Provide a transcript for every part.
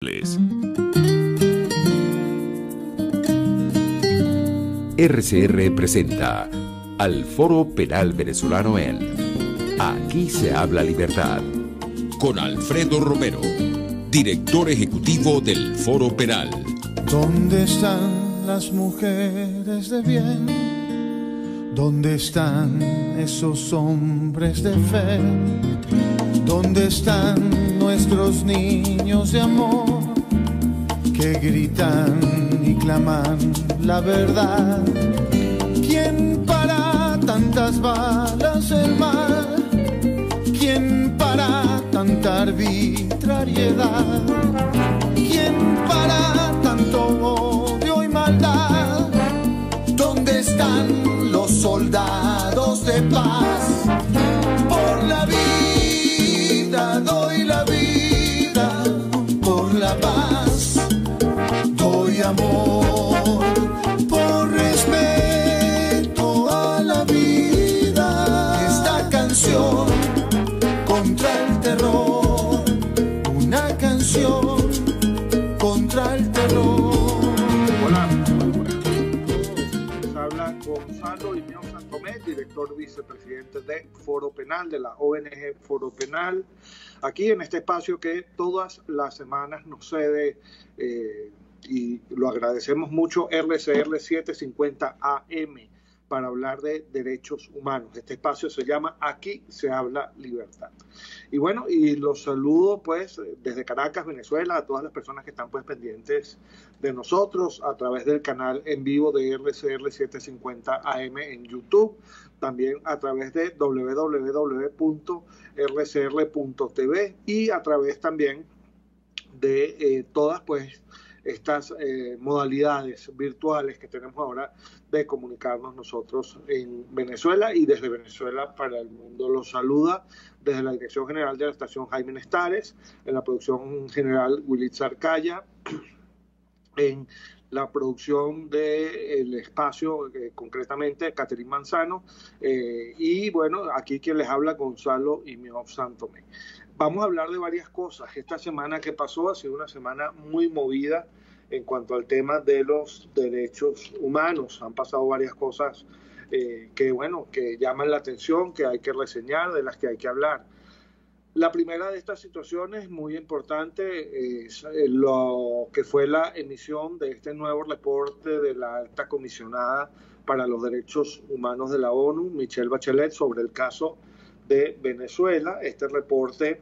RCR presenta al Foro Penal Venezolano en Aquí se habla libertad, con Alfredo Romero, director ejecutivo del Foro Penal. ¿Dónde están las mujeres de bien? ¿Dónde están esos hombres de fe? ¿Dónde están nuestros niños de amor que gritan y claman la verdad? ¿Quién para tantas balas el mal? ¿Quién para tanta arbitrariedad? ¿Quién para tanto odio y maldad? ¿Dónde están los soldados de paz? Por la vida doy la vida, por la paz doy amor, por respeto a la vida. Esta canción contra el terror, una canción contra el terror. Hola, muy buenas noches. Les habla Gonzalo Imión Santomé, director vicepresidente de Foro Penal, de la ONG Foro Penal, aquí en este espacio que todas las semanas nos cede y lo agradecemos mucho, RCR 750 AM, para hablar de derechos humanos. Este espacio se llama Aquí se habla libertad. Y bueno, y los saludo pues desde Caracas, Venezuela, a todas las personas que están pues pendientes de nosotros a través del canal en vivo de RCR 750 AM en YouTube, también a través de www.rcr.tv y a través también de todas pues estas modalidades virtuales que tenemos ahora de comunicarnos nosotros en Venezuela y desde Venezuela para el mundo. Los saluda desde la Dirección General de la Estación Jaime Nestares, en la producción general Wilitz Arcaya, en la producción del espacio, concretamente Catherine Manzano, y bueno, aquí quien les habla, Gonzalo Imión Santomé. Vamos a hablar de varias cosas. Esta semana que pasó ha sido una semana muy movida en cuanto al tema de los derechos humanos. Han pasado varias cosas que llaman la atención, que hay que reseñar, de las que hay que hablar. La primera de estas situaciones muy importante es lo que fue la emisión de este nuevo reporte de la alta comisionada para los derechos humanos de la ONU, Michelle Bachelet, sobre el caso de Venezuela. Este reporte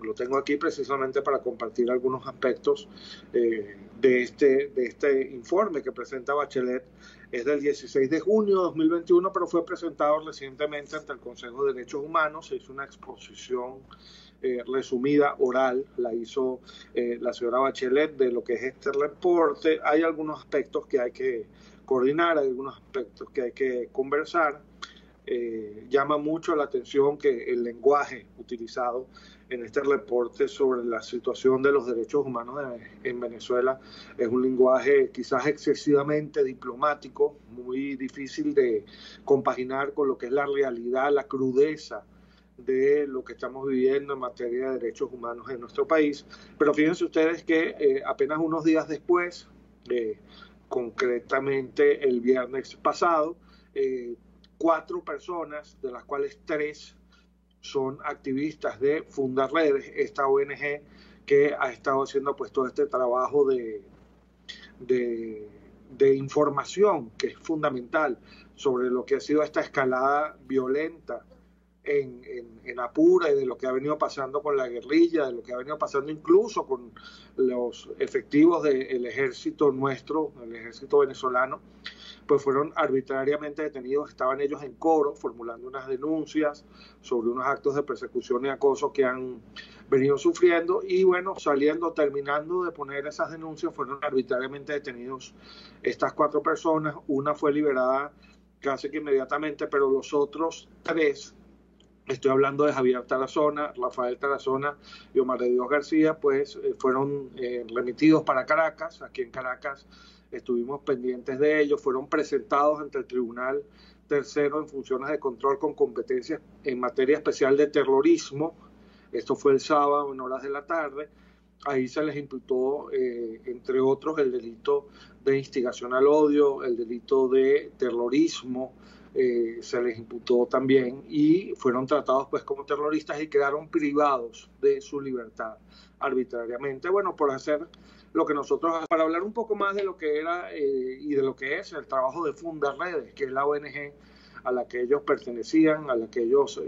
lo tengo aquí precisamente para compartir algunos aspectos de este informe que presenta Bachelet. Es del 16 de junio de 2021, pero fue presentado recientemente ante el Consejo de Derechos Humanos. Se hizo una exposición resumida, oral, la hizo la señora Bachelet de lo que es este reporte. Hay algunos aspectos que hay que coordinar, hay algunos aspectos que hay que conversar. Llama mucho la atención que el lenguaje utilizado en este reporte sobre la situación de los derechos humanos en Venezuela es un lenguaje quizás excesivamente diplomático, muy difícil de compaginar con lo que es la realidad, la crudeza de lo que estamos viviendo en materia de derechos humanos en nuestro país. Pero fíjense ustedes que apenas unos días después, concretamente el viernes pasado, 4 personas, de las cuales 3 son activistas de Fundaredes, esta ONG que ha estado haciendo pues todo este trabajo de información que es fundamental sobre lo que ha sido esta escalada violenta en Apure, de lo que ha venido pasando con la guerrilla, de lo que ha venido pasando incluso con los efectivos del ejército nuestro, el ejército venezolano, pues fueron arbitrariamente detenidos. Estaban ellos en coro formulando unas denuncias sobre unos actos de persecución y acoso que han venido sufriendo y bueno, terminando de poner esas denuncias, fueron arbitrariamente detenidos estas 4 personas. Una fue liberada casi que inmediatamente, pero los otros 3, estoy hablando de Javier Tarazona, Rafael Tarazona y Omar de Dios García, pues fueron remitidos para Caracas. Aquí en Caracas estuvimos pendientes de ellos, fueron presentados ante el Tribunal Tercero en funciones de control con competencias en materia especial de terrorismo. Esto fue el sábado en horas de la tarde. Ahí se les imputó, entre otros, el delito de instigación al odio, el delito de terrorismo, se les imputó también y fueron tratados pues como terroristas y quedaron privados de su libertad arbitrariamente, bueno, por hacer lo que nosotros, para hablar un poco más de lo que era y de lo que es el trabajo de Fundaredes, que es la ONG a la que ellos pertenecían, a la que ellos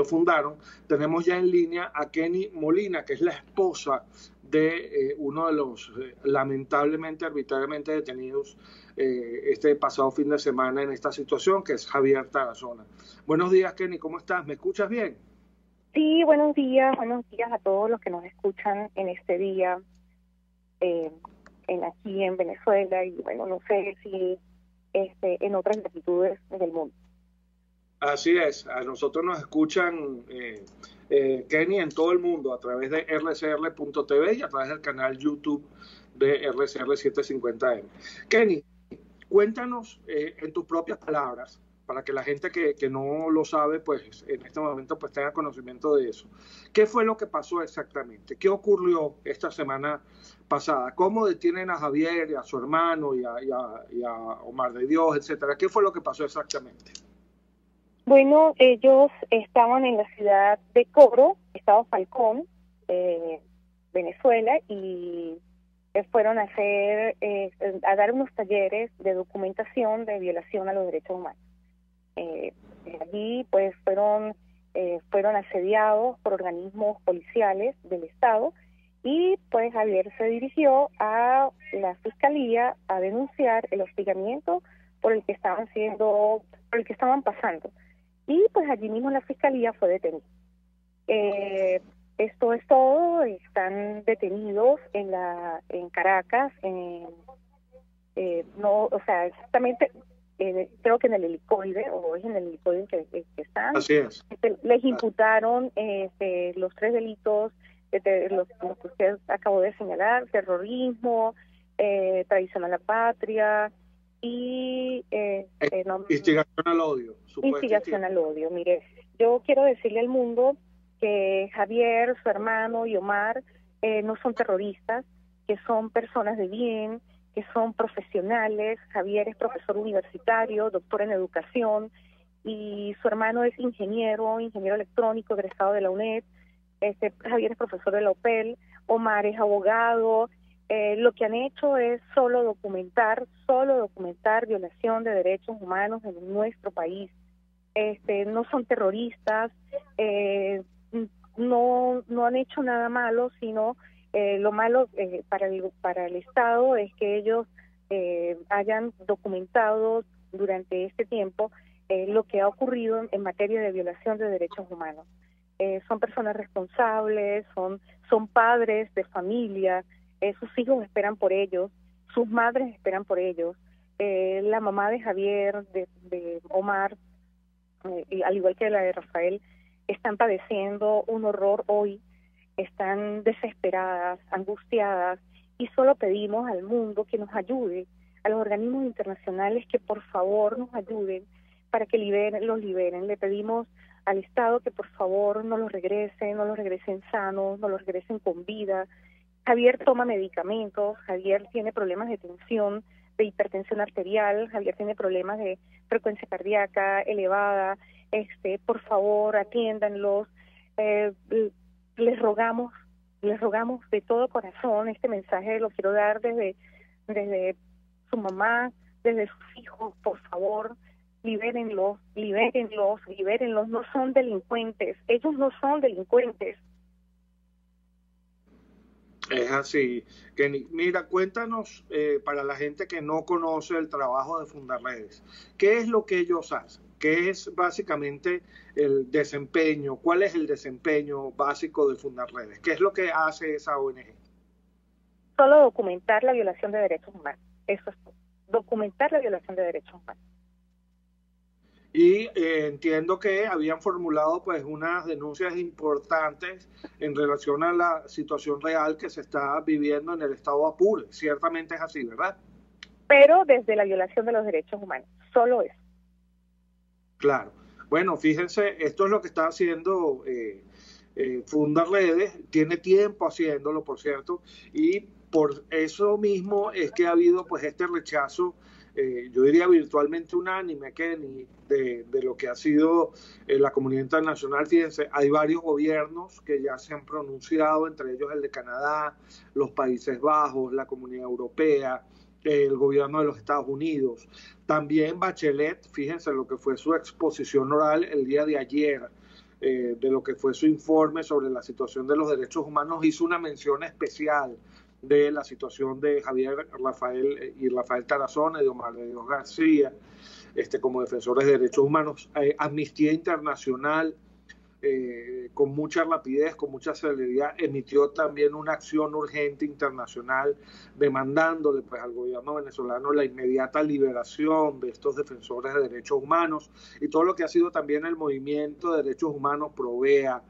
fundaron. Tenemos ya en línea a Kenny Molina, que es la esposa de uno de los lamentablemente arbitrariamente detenidos este pasado fin de semana en esta situación, que es Javier Tarazona. Buenos días, Kenny, ¿cómo estás? ¿Me escuchas bien? Sí, buenos días a todos los que nos escuchan en este día, aquí en Venezuela y bueno, no sé si en otras latitudes del mundo. Así es, a nosotros nos escuchan, Kenny, en todo el mundo a través de rcr.tv y a través del canal YouTube de RCR750M. Kenny, cuéntanos en tus propias palabras, para que la gente que no lo sabe, pues en este momento pues tenga conocimiento de eso. ¿Qué fue lo que pasó exactamente? ¿Qué ocurrió esta semana pasada? ¿Cómo detienen a Javier y a su hermano y a Omar de Dios, etcétera? ¿Qué fue lo que pasó exactamente? Bueno, ellos estaban en la ciudad de Coro, estado Falcón, Venezuela, y fueron a dar unos talleres de documentación de violación a los derechos humanos. Allí pues fueron asediados por organismos policiales del Estado y pues Javier se dirigió a la fiscalía a denunciar el hostigamiento por el que estaban pasando. Y pues allí mismo la fiscalía fue detenido. Esto es todo. Están detenidos en Caracas, exactamente, creo que en el helicoide, o es en el helicoide que están. Así es. Les imputaron los 3 delitos, los que usted acabó de señalar: terrorismo, traición a la patria y instigación al odio. Instigación al odio. Mire, yo quiero decirle al mundo que Javier, su hermano y Omar no son terroristas, que son personas de bien, que son profesionales. Javier es profesor universitario, doctor en educación, y su hermano es ingeniero electrónico, egresado de la UNED. Javier es profesor de la UPEL, Omar es abogado. Lo que han hecho es solo documentar violación de derechos humanos en nuestro país. No son terroristas, no han hecho nada malo, sino lo malo para el Estado es que ellos hayan documentado durante este tiempo lo que ha ocurrido en materia de violación de derechos humanos. Son personas responsables, son padres de familia. Sus hijos esperan por ellos, sus madres esperan por ellos. La mamá de Javier, de Omar, al igual que la de Rafael, están padeciendo un horror hoy, están desesperadas, angustiadas, y solo pedimos al mundo que nos ayude, a los organismos internacionales que por favor nos ayuden para que los liberen. Le pedimos al Estado que por favor no los regresen sanos, no los regresen con vida. Javier toma medicamentos, Javier tiene problemas de tensión, de hipertensión arterial, Javier tiene problemas de frecuencia cardíaca elevada. Por favor, atiéndanlos. Les rogamos de todo corazón. Este mensaje lo quiero dar desde su mamá, desde sus hijos. Por favor, libérenlos. No son delincuentes, ellos no son delincuentes. Es así. Kenny, mira, cuéntanos, para la gente que no conoce el trabajo de Fundaredes, ¿qué es lo que ellos hacen? ¿Qué es básicamente el desempeño? ¿Cuál es el desempeño básico de Fundaredes? ¿Qué es lo que hace esa ONG? Solo documentar la violación de derechos humanos. Eso es todo. Documentar la violación de derechos humanos. Y entiendo que habían formulado pues unas denuncias importantes en relación a la situación real que se está viviendo en el estado Apure. Ciertamente es así, ¿verdad? Pero desde la violación de los derechos humanos, solo eso. Claro. Bueno, fíjense, esto es lo que está haciendo funda redes, tiene tiempo haciéndolo, por cierto, y por eso mismo es que ha habido pues este rechazo, yo diría virtualmente unánime, Kenny, de lo que ha sido la comunidad internacional. Fíjense, hay varios gobiernos que ya se han pronunciado, entre ellos el de Canadá, los Países Bajos, la Comunidad Europea, el gobierno de los Estados Unidos. También Bachelet, fíjense lo que fue su exposición oral el día de ayer, de lo que fue su informe sobre la situación de los derechos humanos, hizo una mención especial de la situación de Javier Rafael Tarazona y de Omar de Dios García, como defensores de derechos humanos. Amnistía Internacional, con mucha rapidez, con mucha celeridad, emitió también una acción urgente internacional demandándole pues, al gobierno venezolano la inmediata liberación de estos defensores de derechos humanos y todo lo que ha sido también el movimiento de derechos humanos Provea,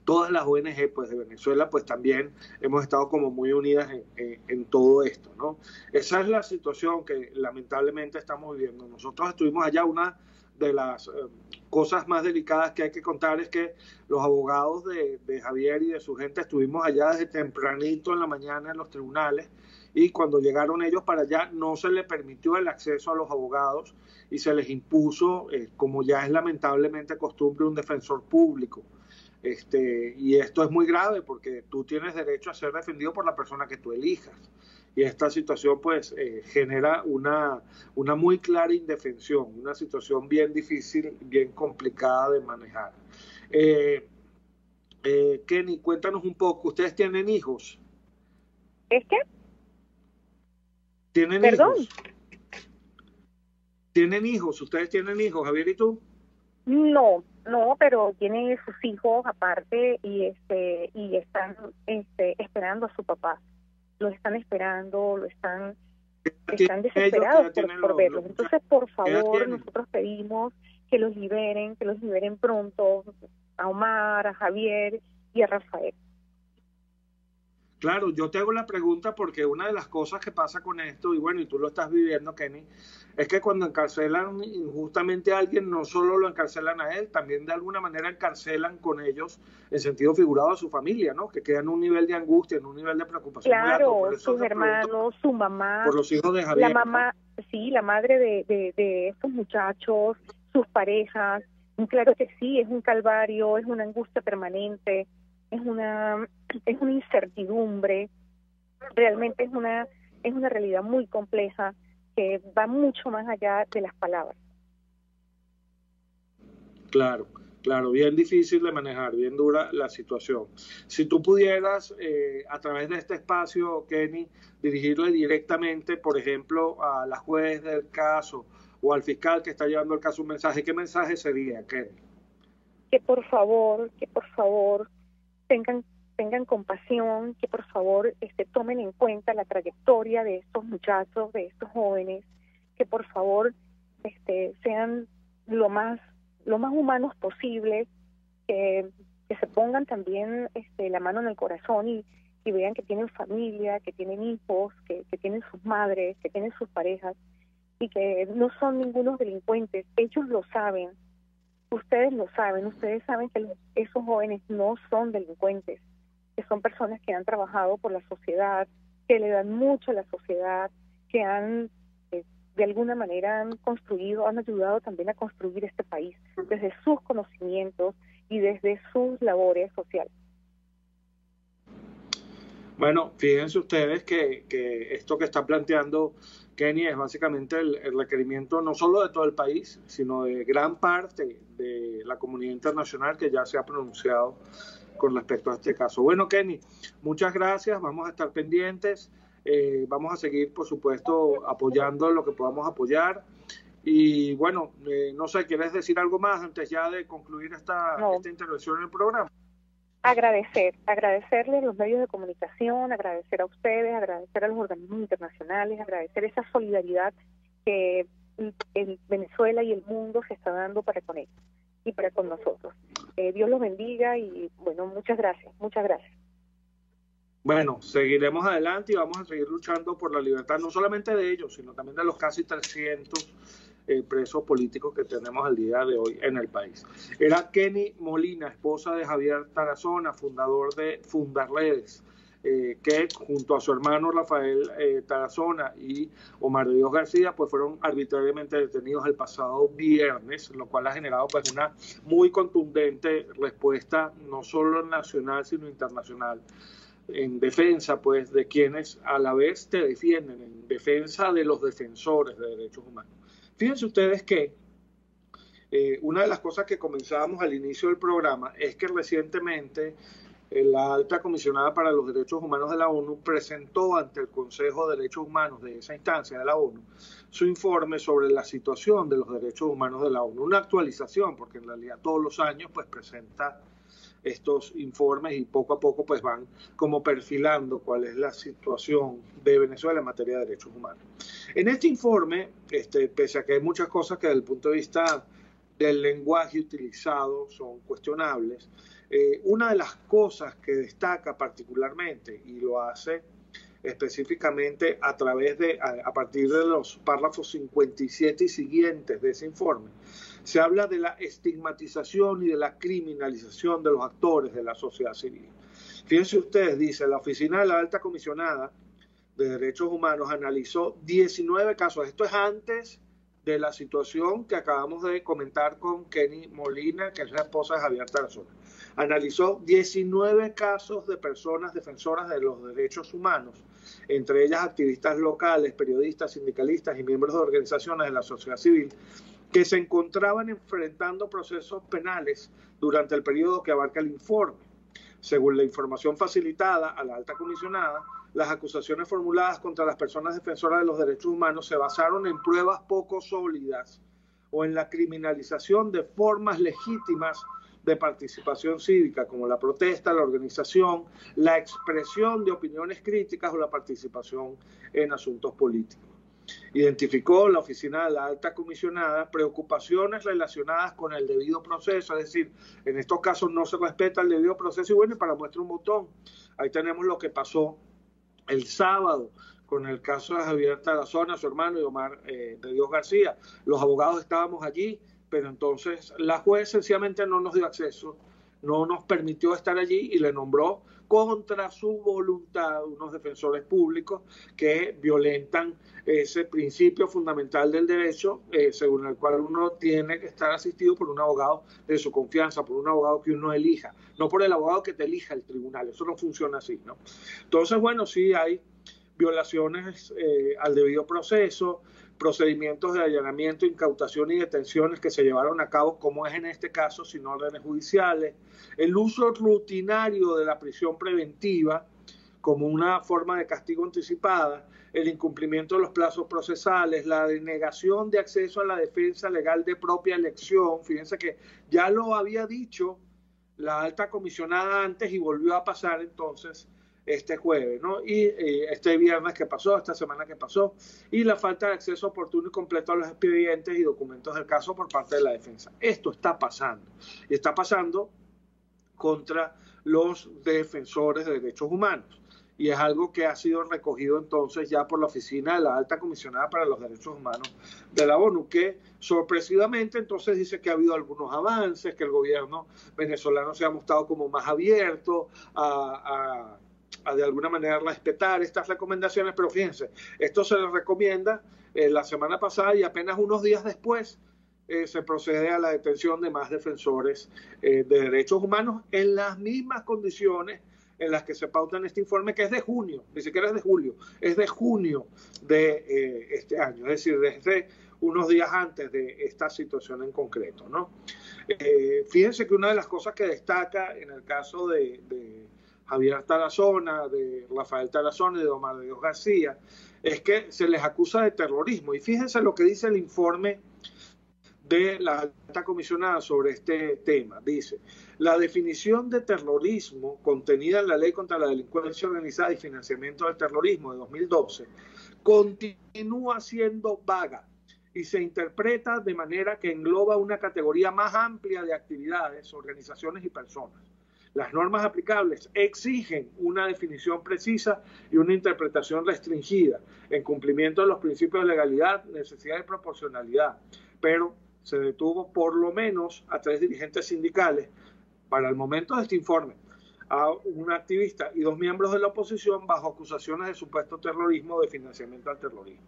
todas las ONG pues, de Venezuela, pues también hemos estado como muy unidas en todo esto, ¿no? Esa es la situación que lamentablemente estamos viviendo. Nosotros estuvimos allá, una de las cosas más delicadas que hay que contar es que los abogados de Javier y de su gente estuvimos allá desde tempranito en la mañana en los tribunales, y cuando llegaron ellos para allá no se les permitió el acceso a los abogados y se les impuso, como ya es lamentablemente costumbre, un defensor público. Y esto es muy grave porque tú tienes derecho a ser defendido por la persona que tú elijas. Y esta situación pues genera una muy clara indefensión, una situación bien difícil, bien complicada de manejar. Kenny, cuéntanos un poco, ¿ustedes tienen hijos? ¿Es qué? ¿Tienen ¿Perdón? hijos? ¿Tienen hijos? ¿Ustedes tienen hijos, Javier y tú? No, pero tiene sus hijos aparte y están esperando a su papá. Lo están esperando, están desesperados por verlos. Entonces, por favor, nosotros pedimos que los liberen pronto a Omar, a Javier y a Rafael. Claro, yo te hago la pregunta porque una de las cosas que pasa con esto, y bueno, y tú lo estás viviendo, Kenny, es que cuando encarcelan injustamente a alguien, no solo lo encarcelan a él, también de alguna manera encarcelan con ellos, en sentido figurado, a su familia, ¿no? Que quedan en un nivel de angustia, en un nivel de preocupación. Claro, muy alto. Sus hermanos, su mamá, por los hijos de Javier, la mamá, ¿no? Sí, la madre de estos muchachos, sus parejas. Claro que sí, es un calvario, es una angustia permanente, es una incertidumbre, realmente es una realidad muy compleja que va mucho más allá de las palabras. Claro, bien difícil de manejar, bien dura la situación. Si tú pudieras, a través de este espacio, Kenny, dirigirle directamente, por ejemplo, a la juez del caso o al fiscal que está llevando el caso un mensaje, ¿qué mensaje sería, Kenny? Que por favor tengan compasión, que por favor tomen en cuenta la trayectoria de estos muchachos, de estos jóvenes, que por favor sean lo más humanos posible, que se pongan también la mano en el corazón y vean que tienen familia, que tienen hijos, que tienen sus madres, que tienen sus parejas y que no son ningunos delincuentes. Ellos lo saben, ustedes lo saben, ustedes saben que esos jóvenes no son delincuentes, que son personas que han trabajado por la sociedad, que le dan mucho a la sociedad, que han de alguna manera han ayudado también a construir este país desde sus conocimientos y desde sus labores sociales. Bueno, fíjense ustedes que esto que está planteando Kenny es básicamente el requerimiento no solo de todo el país, sino de gran parte de la comunidad internacional que ya se ha pronunciado con respecto a este caso. Bueno, Kenny, muchas gracias, vamos a estar pendientes, vamos a seguir, por supuesto, apoyando lo que podamos apoyar. Y bueno, no sé, ¿quieres decir algo más antes ya de concluir esta intervención en el programa? Agradecerle a los medios de comunicación, agradecer a ustedes, agradecer a los organismos internacionales, agradecer esa solidaridad que en Venezuela y el mundo se está dando para con ellos y para con nosotros. Dios los bendiga y bueno, muchas gracias. Bueno, seguiremos adelante y vamos a seguir luchando por la libertad, no solamente de ellos, sino también de los casi 300 presos políticos que tenemos al día de hoy en el país. Era Kenny Molina, esposa de Javier Tarazona, fundador de Fundarredes, que junto a su hermano Rafael Tarazona y Omar de Dios García, pues fueron arbitrariamente detenidos el pasado viernes, lo cual ha generado pues una muy contundente respuesta, no solo nacional, sino internacional, en defensa pues de quienes a la vez te defienden, en defensa de los defensores de derechos humanos. Fíjense ustedes que una de las cosas que comenzábamos al inicio del programa es que recientemente la alta comisionada para los derechos humanos de la ONU presentó ante el Consejo de Derechos Humanos de esa instancia de la ONU su informe sobre la situación de los derechos humanos de la ONU, una actualización, porque en realidad todos los años pues presenta estos informes y poco a poco pues van como perfilando cuál es la situación de Venezuela en materia de derechos humanos. En este informe, pese a que hay muchas cosas que desde el punto de vista del lenguaje utilizado son cuestionables, una de las cosas que destaca particularmente, y lo hace específicamente a partir de los párrafos 57 y siguientes de ese informe, se habla de la estigmatización y de la criminalización de los actores de la sociedad civil. Fíjense ustedes, dice, la Oficina de la Alta Comisionada de Derechos Humanos analizó 19 casos. Esto es antes de la situación que acabamos de comentar con Kenny Molina, que es la esposa de Javier Tarazona. Analizó 19 casos de personas defensoras de los derechos humanos, entre ellas activistas locales, periodistas, sindicalistas y miembros de organizaciones de la sociedad civil, que se encontraban enfrentando procesos penales durante el periodo que abarca el informe. Según la información facilitada a la alta comisionada, las acusaciones formuladas contra las personas defensoras de los derechos humanos se basaron en pruebas poco sólidas o en la criminalización de formas legítimas de participación cívica, como la protesta, la organización, la expresión de opiniones críticas o la participación en asuntos políticos. Identificó la Oficina de la Alta Comisionada preocupaciones relacionadas con el debido proceso, es decir, en estos casos no se respeta el debido proceso. Y bueno, y para muestra un botón, ahí tenemos lo que pasó el sábado con el caso de Javier Tarazona, su hermano, y Omar de Dios García. Los abogados estábamos allí, pero entonces la juez sencillamente no nos dio acceso, no nos permitió estar allí y le nombró contra su voluntad unos defensores públicos que violentan ese principio fundamental del derecho, según el cual uno tiene que estar asistido por un abogado de su confianza, por un abogado que uno elija, no por el abogado que te elija el tribunal. Eso no funciona así, ¿no? Entonces, bueno, sí hay violaciones al debido proceso, procedimientos de allanamiento, incautación y detenciones que se llevaron a cabo, como es en este caso, sin órdenes judiciales, el uso rutinario de la prisión preventiva como una forma de castigo anticipada, el incumplimiento de los plazos procesales, la denegación de acceso a la defensa legal de propia elección. Fíjense que ya lo había dicho la alta comisionada antes y volvió a pasar entonces este jueves, ¿no? Y este viernes que pasó, esta semana que pasó, y la falta de acceso oportuno y completo a los expedientes y documentos del caso por parte de la defensa. Esto está pasando, y está pasando contra los defensores de derechos humanos, y es algo que ha sido recogido entonces ya por la Oficina de la Alta Comisionada para los Derechos Humanos de la ONU, que sorpresivamente entonces dice que ha habido algunos avances, que el gobierno venezolano se ha mostrado como más abierto a de alguna manera respetar estas recomendaciones, pero fíjense, esto se les recomienda la semana pasada y apenas unos días después se procede a la detención de más defensores de derechos humanos en las mismas condiciones en las que se pauta en este informe, que es de junio, ni siquiera es de julio, es de junio de este año, es decir, desde unos días antes de esta situación en concreto, ¿no? Fíjense que una de las cosas que destaca en el caso de Javier Tarazona, de Rafael Tarazona y de Omar de Dios García, es que se les acusa de terrorismo. Y fíjense lo que dice el informe de la alta comisionada sobre este tema. Dice, la definición de terrorismo contenida en la Ley contra la Delincuencia Organizada y Financiamiento del Terrorismo de 2012 continúa siendo vaga y se interpreta de manera que engloba una categoría más amplia de actividades, organizaciones y personas. Las normas aplicables exigen una definición precisa y una interpretación restringida en cumplimiento de los principios de legalidad, necesidad y proporcionalidad, pero se detuvo por lo menos a 3 dirigentes sindicales para el momento de este informe, a un activista y 2 miembros de la oposición bajo acusaciones de supuesto terrorismo o de financiamiento al terrorismo.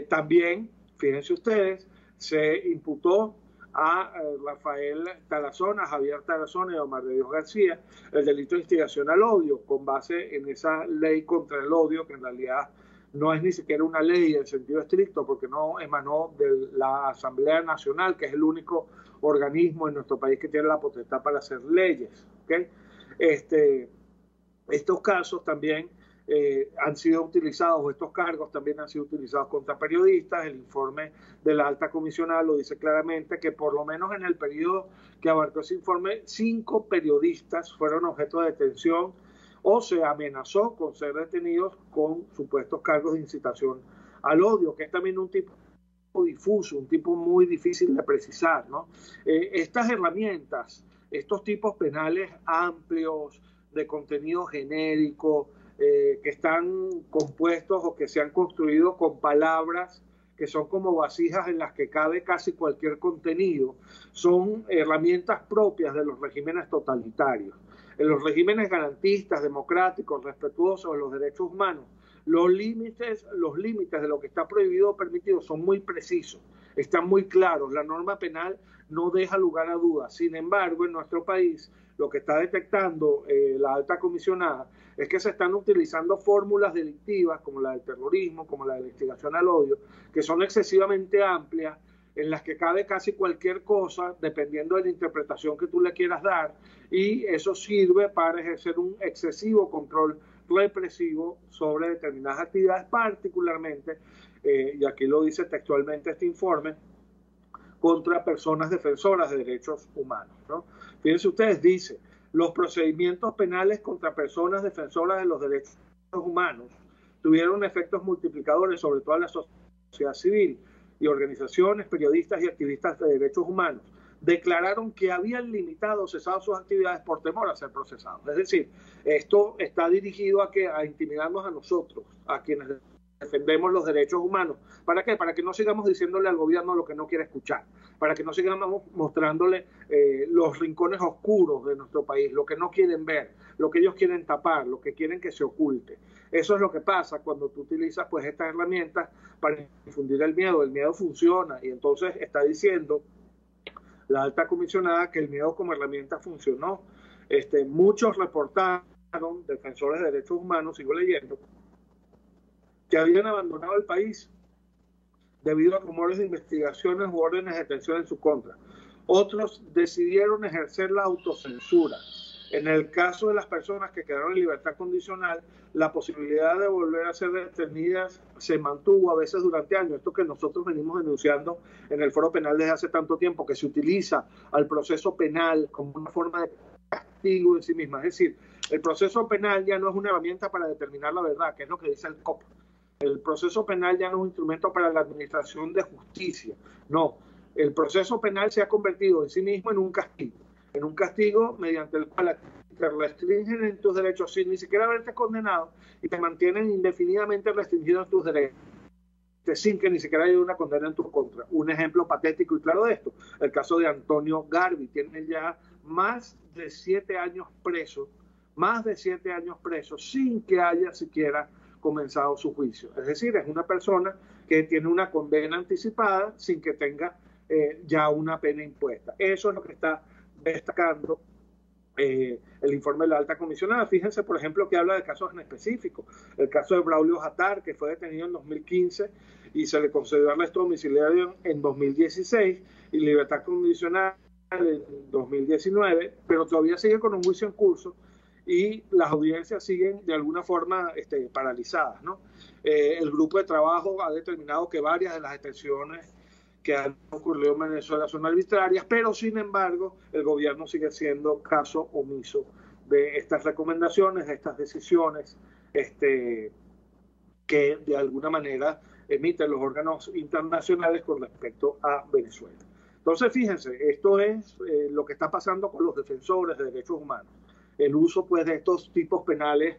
También, fíjense ustedes, se imputó a Rafael Tarazona, a Javier Tarazona y a Omar de Dios García el delito de instigación al odio con base en esa ley contra el odio, que en realidad no es ni siquiera una ley en sentido estricto porque no emanó de la Asamblea Nacional, que es el único organismo en nuestro país que tiene la potestad para hacer leyes. ¿Okay? Estos casos también han sido utilizados, o estos cargos también han sido utilizados contra periodistas. El informe de la alta comisionada lo dice claramente, que por lo menos en el periodo que abarcó ese informe, 5 periodistas fueron objeto de detención o se amenazó con ser detenidos con supuestos cargos de incitación al odio, que es también un tipo difuso, un tipo muy difícil de precisar, ¿no? Estas herramientas, estos tipos penales amplios, de contenido genérico, que están compuestos o que se han construido con palabras que son como vasijas en las que cabe casi cualquier contenido, son herramientas propias de los regímenes totalitarios. En los regímenes garantistas, democráticos, respetuosos de los derechos humanos, los límites de lo que está prohibido o permitido son muy precisos, están muy claros. La norma penal no deja lugar a dudas. Sin embargo, en nuestro país, lo que está detectando la alta comisionada es que se están utilizando fórmulas delictivas como la del terrorismo, como la de la instigación al odio, que son excesivamente amplias, en las que cabe casi cualquier cosa, dependiendo de la interpretación que tú le quieras dar, y eso sirve para ejercer un excesivo control represivo sobre determinadas actividades, particularmente, y aquí lo dice textualmente este informe, contra personas defensoras de derechos humanos, ¿no? Fíjense ustedes, dice, los procedimientos penales contra personas defensoras de los derechos humanos tuvieron efectos multiplicadores sobre toda la sociedad civil y organizaciones, periodistas y activistas de derechos humanos declararon que habían limitado o cesado sus actividades por temor a ser procesados. Es decir, esto está dirigido a intimidarnos a nosotros, a quienes defendemos los derechos humanos. ¿Para qué? Para que no sigamos diciéndole al gobierno lo que no quiere escuchar, para que no sigamos mostrándole los rincones oscuros de nuestro país, lo que no quieren ver, lo que ellos quieren tapar, lo que quieren que se oculte. Eso es lo que pasa cuando tú utilizas pues estas herramientas para infundir el miedo. El miedo funciona y entonces está diciendo la alta comisionada que el miedo como herramienta funcionó. Muchos reportaron, defensores de derechos humanos, sigo leyendo, que habían abandonado el país debido a rumores de investigaciones u órdenes de detención en su contra. Otros decidieron ejercer la autocensura. En el caso de las personas que quedaron en libertad condicional, la posibilidad de volver a ser detenidas se mantuvo a veces durante años. Esto que nosotros venimos denunciando en el Foro Penal desde hace tanto tiempo, que se utiliza al proceso penal como una forma de castigo en sí misma. Es decir, el proceso penal ya no es una herramienta para determinar la verdad, que es lo que dice el COP. El proceso penal ya no es un instrumento para la administración de justicia. No, el proceso penal se ha convertido en sí mismo en un castigo mediante el cual te restringen en tus derechos sin ni siquiera haberte condenado y te mantienen indefinidamente restringido en tus derechos sin que ni siquiera haya una condena en tu contra. Un ejemplo patético y claro de esto, el caso de Antonio Garbi, tiene ya más de 7 años preso, sin que haya siquiera comenzado su juicio. Es decir, es una persona que tiene una condena anticipada sin que tenga ya una pena impuesta. Eso es lo que está destacando el informe de la alta comisionada. Fíjense, por ejemplo, que habla de casos en específico. El caso de Braulio Jatar, que fue detenido en 2015 y se le concedió arresto domiciliario en 2016 y libertad condicional en 2019, pero todavía sigue con un juicio en curso y las audiencias siguen de alguna forma paralizadas, ¿no? El grupo de trabajo ha determinado que varias de las detenciones que han ocurrido en Venezuela son arbitrarias, pero sin embargo el gobierno sigue siendo caso omiso de estas recomendaciones, de estas decisiones que de alguna manera emiten los órganos internacionales con respecto a Venezuela. Entonces, fíjense, esto es lo que está pasando con los defensores de derechos humanos. El uso pues, de estos tipos penales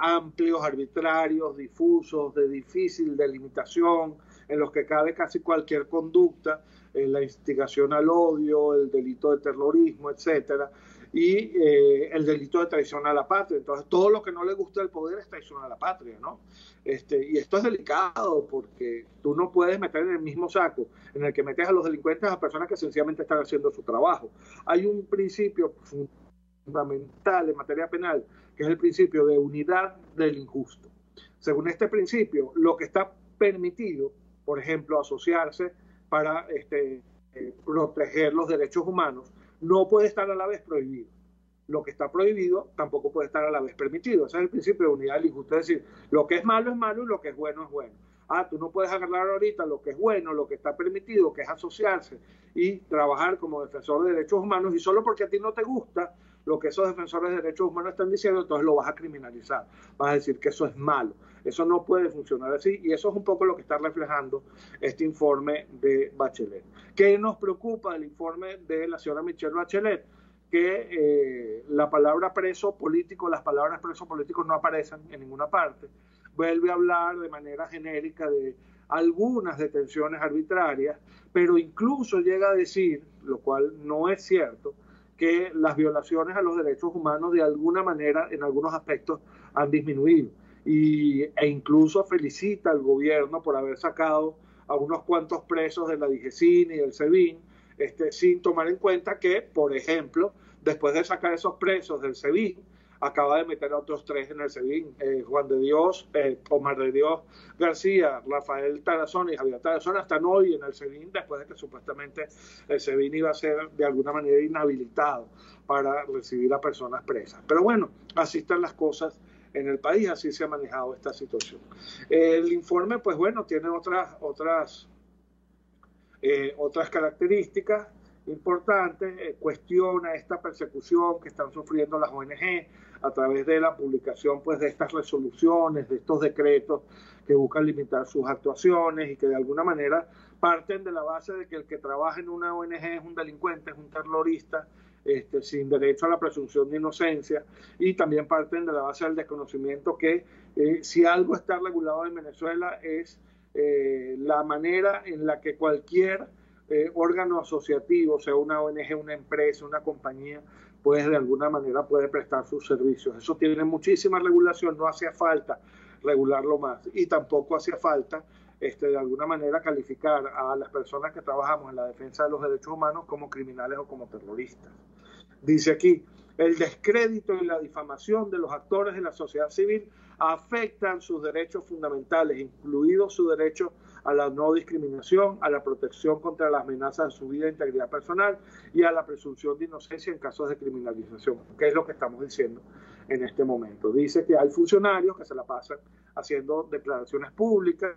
amplios, arbitrarios, difusos, de difícil delimitación, en los que cabe casi cualquier conducta, la instigación al odio, el delito de terrorismo, etcétera, y el delito de traición a la patria. Entonces, todo lo que no le gusta al poder es traición a la patria, ¿no? Y esto es delicado porque tú no puedes meter en el mismo saco en el que metes a los delincuentes a personas que sencillamente están haciendo su trabajo. Hay un principio fundamental en materia penal, que es el principio de unidad del injusto. Según este principio, lo que está permitido, por ejemplo, asociarse para proteger los derechos humanos, no puede estar a la vez prohibido. Lo que está prohibido tampoco puede estar a la vez permitido. Ese es el principio de unidad del injusto. Es decir, lo que es malo y lo que es bueno es bueno. Tú no puedes agarrar ahorita lo que es bueno, lo que está permitido, que es asociarse y trabajar como defensor de derechos humanos, y solo porque a ti no te gusta lo que esos defensores de derechos humanos están diciendo, entonces lo vas a criminalizar. Vas a decir que eso es malo. Eso no puede funcionar así, y eso es un poco lo que está reflejando este informe de Bachelet. ¿Qué nos preocupa del informe de la señora Michelle Bachelet? Que la palabra preso político, las palabras presos políticos no aparecen en ninguna parte. Vuelve a hablar de manera genérica de algunas detenciones arbitrarias, pero incluso llega a decir, lo cual no es cierto, que las violaciones a los derechos humanos de alguna manera, en algunos aspectos, han disminuido. E incluso felicita al gobierno por haber sacado a unos cuantos presos de la DIGESIN y del SEBIN, sin tomar en cuenta que, por ejemplo, después de sacar esos presos del SEBIN, acaba de meter a otros 3 en el SEBIN, Omar de Dios García, Rafael Tarazona y Javier Tarazona están hoy en el SEBIN, después de que supuestamente el SEBIN iba a ser de alguna manera inhabilitado para recibir a personas presas. Pero bueno, así están las cosas en el país, así se ha manejado esta situación. El informe, pues bueno, tiene otras características importantes, cuestiona esta persecución que están sufriendo las ONG a través de la publicación pues, de estas resoluciones, de estos decretos que buscan limitar sus actuaciones y que de alguna manera parten de la base de que el que trabaja en una ONG es un delincuente, es un terrorista, sin derecho a la presunción de inocencia, y también parten de la base del desconocimiento que si algo está regulado en Venezuela es la manera en la que cualquier órgano asociativo, sea una ONG, una empresa, una compañía, pues de alguna manera puede prestar sus servicios. Eso tiene muchísima regulación, no hacía falta regularlo más, y tampoco hacía falta de alguna manera calificar a las personas que trabajamos en la defensa de los derechos humanos como criminales o como terroristas. Dice aquí, el descrédito y la difamación de los actores de la sociedad civil afectan sus derechos fundamentales, incluido su derecho a la no discriminación, a la protección contra las amenazas de su vida e integridad personal y a la presunción de inocencia en casos de criminalización, que es lo que estamos diciendo en este momento. Dice que hay funcionarios que se la pasan haciendo declaraciones públicas,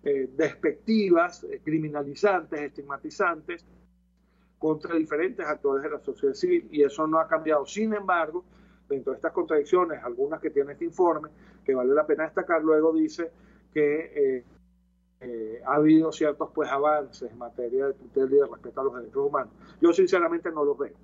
despectivas, criminalizantes, estigmatizantes, contra diferentes actores de la sociedad civil, y eso no ha cambiado. Sin embargo, dentro de estas contradicciones, algunas que tiene este informe, que vale la pena destacar, luego dice que ha habido ciertos pues avances en materia de tutela y de respeto a los derechos humanos. Yo sinceramente no los veo.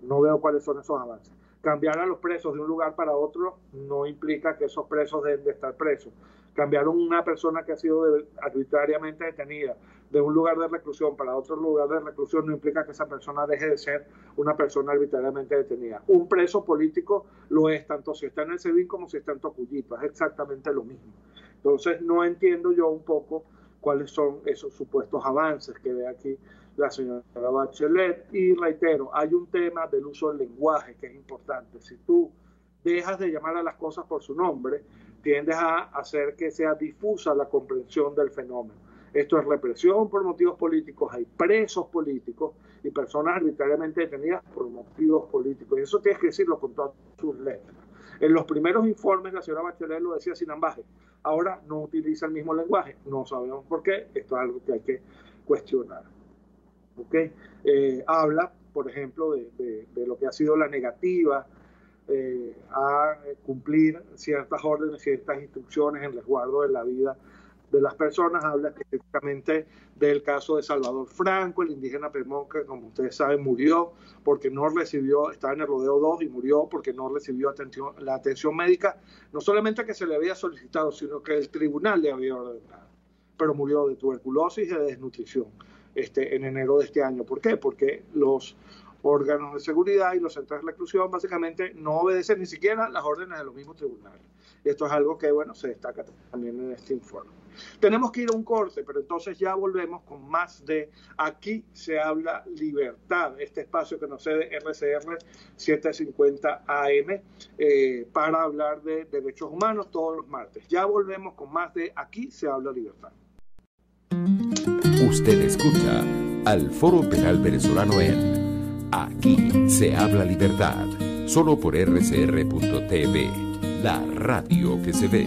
No veo cuáles son esos avances. Cambiar a los presos de un lugar para otro no implica que esos presos deben de estar presos. Cambiar a una persona que ha sido arbitrariamente detenida de un lugar de reclusión para otro lugar de reclusión no implica que esa persona deje de ser una persona arbitrariamente detenida. Un preso político lo es tanto si está en el SEBIN como si está en Tocuyito, es exactamente lo mismo. Entonces no entiendo yo un poco cuáles son esos supuestos avances que ve aquí la señora Bachelet, y reitero, hay un tema del uso del lenguaje que es importante. Si tú dejas de llamar a las cosas por su nombre, tiendes a hacer que sea difusa la comprensión del fenómeno. Esto es represión por motivos políticos, hay presos políticos y personas arbitrariamente detenidas por motivos políticos, y eso tienes que decirlo con todas sus letras. En los primeros informes la señora Bachelet lo decía sin ambaje, ahora no utiliza el mismo lenguaje, no sabemos por qué, esto es algo que hay que cuestionar. ¿Okay? Habla, por ejemplo, de lo que ha sido la negativa a cumplir ciertas órdenes, ciertas instrucciones en resguardo de la vida de las personas, habla específicamente del caso de Salvador Franco, el indígena Pemón, que como ustedes saben murió porque no recibió, estaba en el rodeo 2 y murió porque no recibió la atención médica, no solamente que se le había solicitado, sino que el tribunal le había ordenado, pero murió de tuberculosis y de desnutrición en enero de este año. ¿Por qué? Porque los órganos de seguridad y los centros de reclusión básicamente no obedecen ni siquiera las órdenes de los mismos tribunales. Y esto es algo que, bueno, se destaca también en este informe. Tenemos que ir a un corte, pero entonces ya volvemos con más de Aquí se habla libertad, este espacio que nos cede RCR 750 AM para hablar de derechos humanos todos los martes. Ya volvemos con más de Aquí se habla libertad. Usted escucha al Foro Penal Venezolano en Aquí se habla libertad, solo por rcr.tv, la radio que se ve.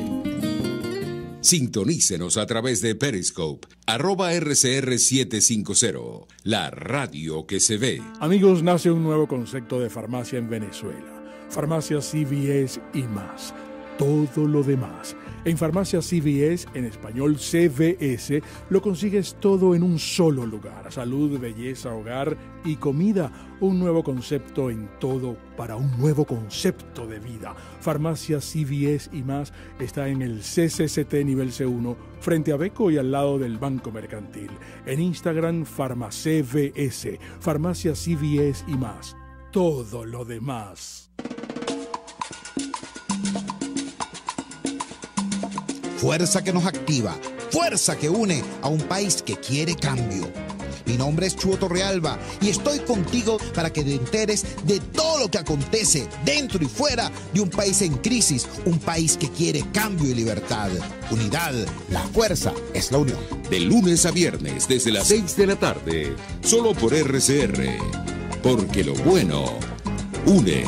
Sintonícenos a través de Periscope, @RCR750, la radio que se ve. Amigos, nace un nuevo concepto de farmacia en Venezuela. Farmacia CVS y más. Todo lo demás. En Farmacia CVS, en español CVS, lo consigues todo en un solo lugar. Salud, belleza, hogar y comida. Un nuevo concepto en todo para un nuevo concepto de vida. Farmacia CVS y más está en el CCCT nivel C1, frente a Beco y al lado del Banco Mercantil. En Instagram, FarmaCVS. Farmacia CVS y más. Todo lo demás. Fuerza que nos activa, fuerza que une a un país que quiere cambio. Mi nombre es Chuo Torrealba y estoy contigo para que te enteres de todo lo que acontece dentro y fuera de un país en crisis, un país que quiere cambio y libertad. Unidad, la fuerza es la unión. De lunes a viernes desde las 6 de la tarde, solo por RCR, porque lo bueno une.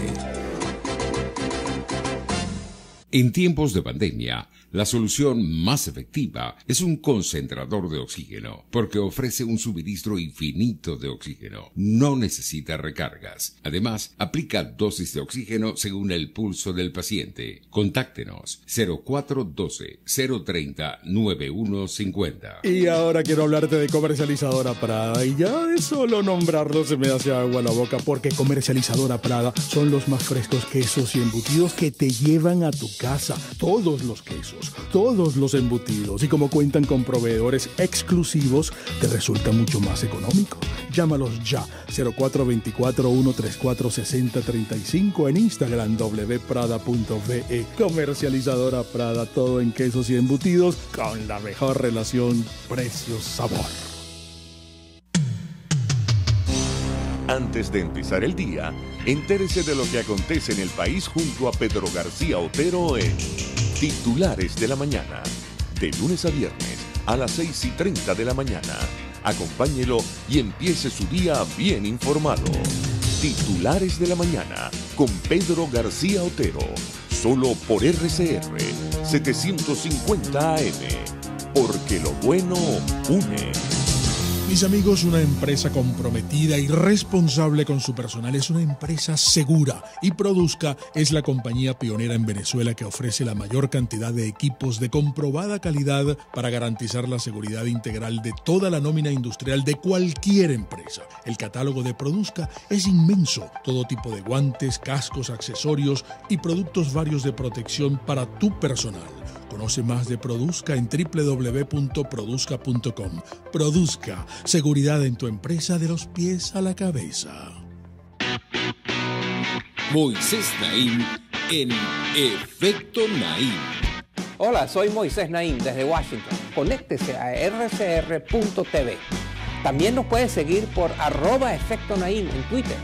En tiempos de pandemia, la solución más efectiva es un concentrador de oxígeno, porque ofrece un suministro infinito de oxígeno. No necesita recargas. Además, aplica dosis de oxígeno según el pulso del paciente. Contáctenos 0412-030-9150. Y ahora quiero hablarte de Comercializadora Prada. Y ya de solo nombrarlo se me hace agua la boca, porque Comercializadora Prada son los más frescos quesos y embutidos que te llevan a tu casa. Todos los quesos, todos los embutidos, y como cuentan con proveedores exclusivos, te resulta mucho más económico. Llámalos ya, 0424-134-6035, en Instagram wprada.ve. Comercializadora Prada, todo en quesos y embutidos con la mejor relación precio-sabor. Antes de empezar el día, entérese de lo que acontece en el país junto a Pedro García Otero en Titulares de la Mañana, de lunes a viernes a las 6:30 de la mañana. Acompáñelo y empiece su día bien informado. Titulares de la Mañana con Pedro García Otero, solo por RCR 750 AM, porque lo bueno une. Mis amigos, una empresa comprometida y responsable con su personal es una empresa segura, y Produzca es la compañía pionera en Venezuela que ofrece la mayor cantidad de equipos de comprobada calidad para garantizar la seguridad integral de toda la nómina industrial de cualquier empresa. El catálogo de Produzca es inmenso, todo tipo de guantes, cascos, accesorios y productos varios de protección para tu personal. Conoce más de Produzca en www.produzca.com. Produzca, seguridad en tu empresa de los pies a la cabeza. Moisés Naim en Efecto Naim. Hola, soy Moisés Naim desde Washington. Conéctese a rcr.tv. También nos puede seguir por @Efecto Naim en Twitter.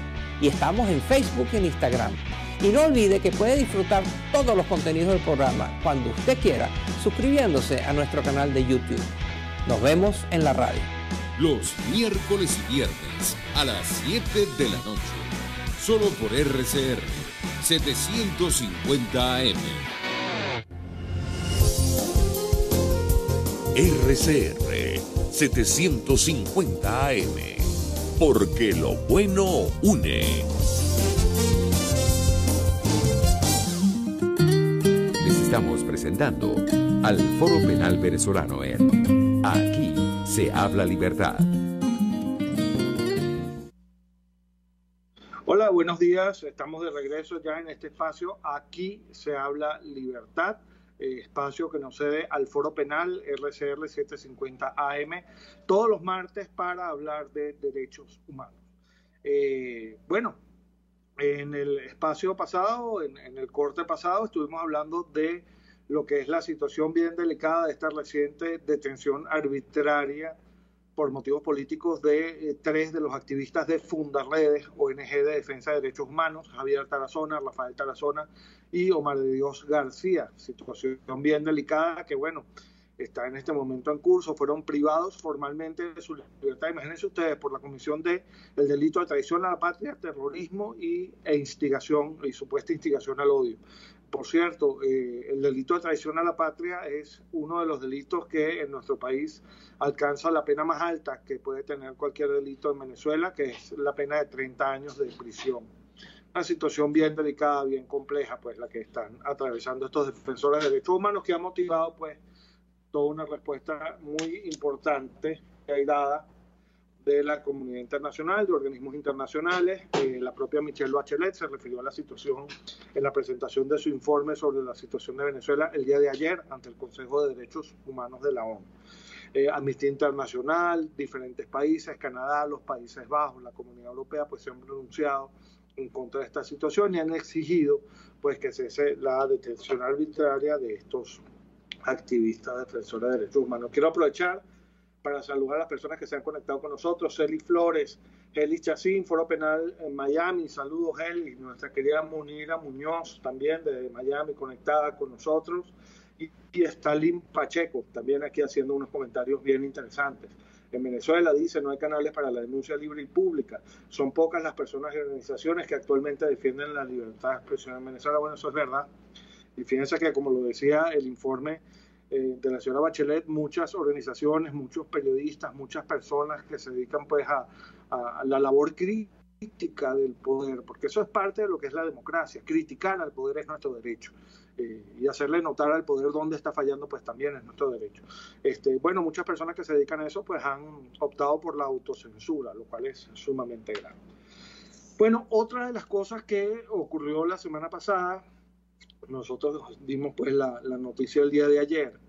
Y estamos en Facebook y en Instagram. Y no olvide que puede disfrutar todos los contenidos del programa cuando usted quiera, suscribiéndose a nuestro canal de YouTube. Nos vemos en la radio. Los miércoles y viernes a las 7 de la noche. Solo por RCR 750 AM. RCR 750 AM, porque lo bueno une. Les estamos presentando al Foro Penal Venezolano en Aquí se habla libertad. Hola, buenos días. Estamos de regreso ya en este espacio. Aquí se habla libertad, espacio que nos cede al Foro Penal RCR 750 AM todos los martes para hablar de derechos humanos. Bueno, en el espacio pasado, en el corte pasado, estuvimos hablando de lo que es la situación bien delicada de esta reciente detención arbitraria por motivos políticos de 3 de los activistas de Fundaredes, ONG de defensa de derechos humanos, Javier Tarazona, Rafael Tarazona y Omar de Dios García. Situación bien delicada que, bueno, está en este momento en curso. Fueron privados formalmente de su libertad, imagínense ustedes, por la comisión del delito de traición a la patria, terrorismo e instigación y supuesta instigación al odio. Por cierto, el delito de traición a la patria es uno de los delitos que en nuestro país alcanza la pena más alta que puede tener cualquier delito en Venezuela, que es la pena de 30 años de prisión. Una situación bien delicada, bien compleja, pues la que están atravesando estos defensores de derechos humanos, que ha motivado pues toda una respuesta muy importante que hay dada de la comunidad internacional, de organismos internacionales. La propia Michelle Bachelet se refirió a la situación en la presentación de su informe sobre la situación de Venezuela el día de ayer ante el Consejo de Derechos Humanos de la ONU. Amnistía Internacional, diferentes países, Canadá, los Países Bajos, la Comunidad Europea, pues se han pronunciado en contra de esta situación y han exigido pues que cese la detención arbitraria de estos activistas defensores de derechos humanos. Quiero aprovechar para saludar a las personas que se han conectado con nosotros. Celi Flores, Heli Chacín, Foro Penal en Miami. Saludos, Heli. Nuestra querida Munira Muñoz, también de Miami, conectada con nosotros. Y Stalin Pacheco, también aquí haciendo unos comentarios bien interesantes. En Venezuela, dice, no hay canales para la denuncia libre y pública. Son pocas las personas y organizaciones que actualmente defienden la libertad de expresión en Venezuela. Bueno, eso es verdad. Y fíjense que, como lo decía el informe de la señora Bachelet, muchas organizaciones, muchos periodistas, muchas personas que se dedican pues a la labor crítica del poder, porque eso es parte de lo que es la democracia. Criticar al poder es nuestro derecho, y hacerle notar al poder dónde está fallando pues también es nuestro derecho. Bueno, muchas personas que se dedican a eso pues han optado por la autocensura, lo cual es sumamente grave. Bueno, otra de las cosas que ocurrió la semana pasada, nosotros dimos pues la noticia el día de ayer,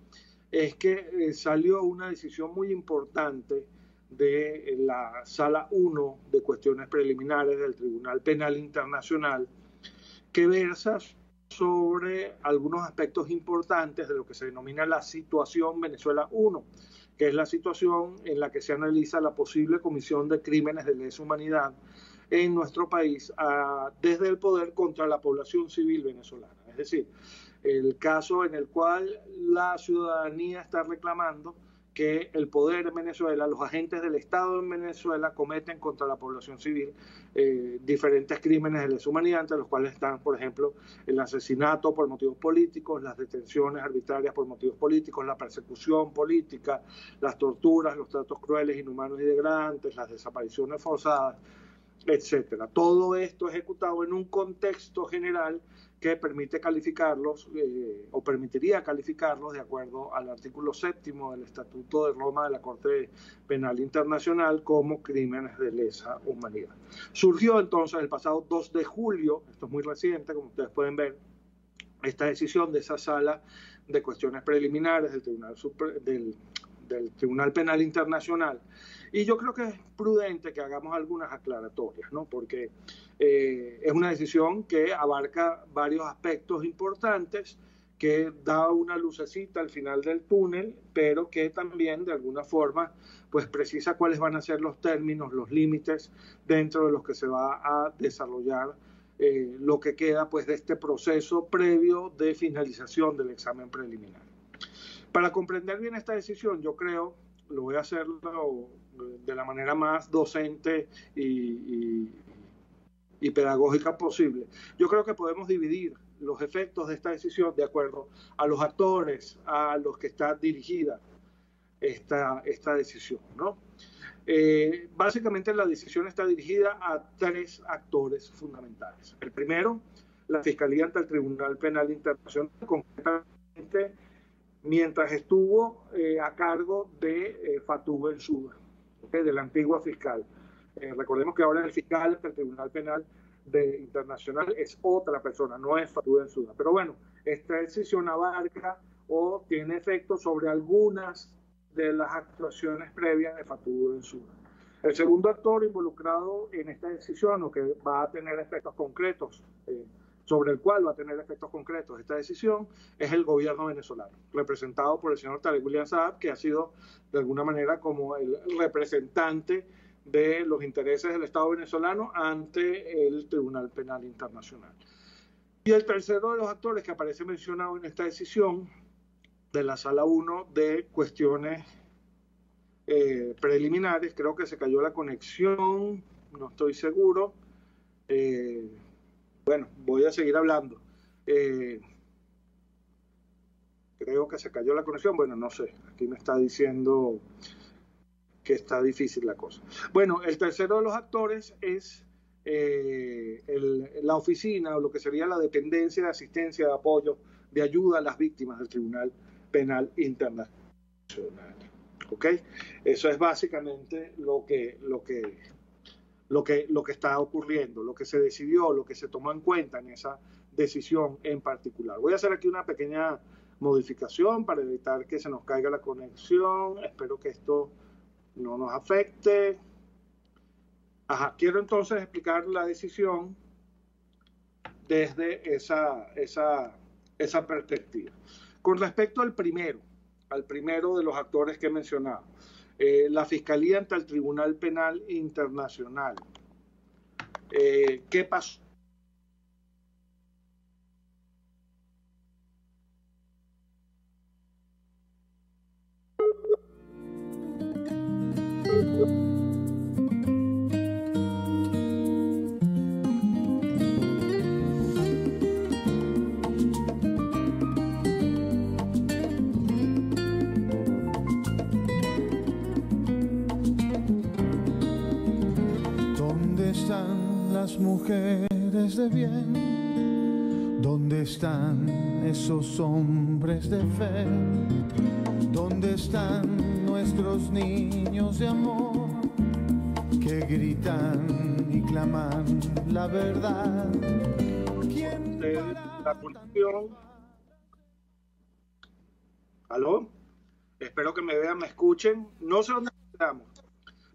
es que salió una decisión muy importante de la Sala 1 de Cuestiones Preliminares del Tribunal Penal Internacional, que versa sobre algunos aspectos importantes de lo que se denomina la situación Venezuela 1, que es la situación en la que se analiza la posible comisión de crímenes de lesa humanidad en nuestro país desde el poder contra la población civil venezolana. Es decir, el caso en el cual la ciudadanía está reclamando que el poder en Venezuela, los agentes del Estado en Venezuela cometen contra la población civil diferentes crímenes de lesa humanidad, entre los cuales están, por ejemplo, el asesinato por motivos políticos, las detenciones arbitrarias por motivos políticos, la persecución política, las torturas, los tratos crueles, inhumanos y degradantes, las desapariciones forzadas, etcétera. Todo esto ejecutado en un contexto general que permite calificarlos o permitiría calificarlos de acuerdo al artículo 7 del Estatuto de Roma de la Corte Penal Internacional como crímenes de lesa humanidad. Surgió entonces el pasado 2 de julio, esto es muy reciente, como ustedes pueden ver, esta decisión de esa Sala de Cuestiones Preliminares del Tribunal Penal Internacional. Y yo creo que es prudente que hagamos algunas aclaratorias, ¿no? Porque es una decisión que abarca varios aspectos importantes, que da una lucecita al final del túnel, pero que también de alguna forma pues precisa cuáles van a ser los términos, los límites dentro de los que se va a desarrollar lo que queda pues de este proceso previo de finalización del examen preliminar. Para comprender bien esta decisión, yo creo, lo voy a hacer de la manera más docente y pedagógica posible. Yo creo que podemos dividir los efectos de esta decisión de acuerdo a los actores a los que está dirigida esta decisión, ¿no? Básicamente la decisión está dirigida a 3 actores fundamentales. El primero, la Fiscalía ante el Tribunal Penal Internacional, concretamente mientras estuvo a cargo de Fatou Bensouda, de la antigua fiscal. Recordemos que ahora el fiscal del Tribunal Penal Internacional es otra persona, no es Fatou Bensouda. Pero bueno, esta decisión abarca o tiene efecto sobre algunas de las actuaciones previas de Fatou Bensouda. El segundo actor involucrado en esta decisión, o que va a tener efectos concretos, sobre el cual va a tener efectos concretos esta decisión, es el gobierno venezolano, representado por el señor Tarek William Saab, que ha sido de alguna manera como el representante de los intereses del Estado venezolano ante el Tribunal Penal Internacional. Y el tercero de los actores que aparece mencionado en esta decisión de la Sala 1 de cuestiones preliminares, creo que se cayó la conexión, no estoy seguro. Bueno, voy a seguir hablando. Creo que se cayó la conexión, bueno, no sé, aquí me está diciendo que está difícil la cosa. Bueno, el tercero de los actores es la oficina, o lo que sería la dependencia de asistencia, de apoyo, de ayuda a las víctimas del Tribunal Penal Internacional. ¿Ok? Eso es básicamente lo que está ocurriendo, lo que se decidió, lo que se tomó en cuenta en esa decisión en particular. Voy a hacer aquí una pequeña modificación para evitar que se nos caiga la conexión. Espero que esto no nos afecte. Quiero entonces explicar la decisión desde esa perspectiva. Con respecto al primero de los actores que he mencionado, la Fiscalía ante el Tribunal Penal Internacional. ¿Qué pasó? Las mujeres de bien, ¿dónde están esos hombres de fe? ¿Dónde están nuestros niños de amor que gritan y claman la verdad? ¿Quién la conexión? ¿Aló? Espero que me vean, me escuchen. No sé dónde estamos.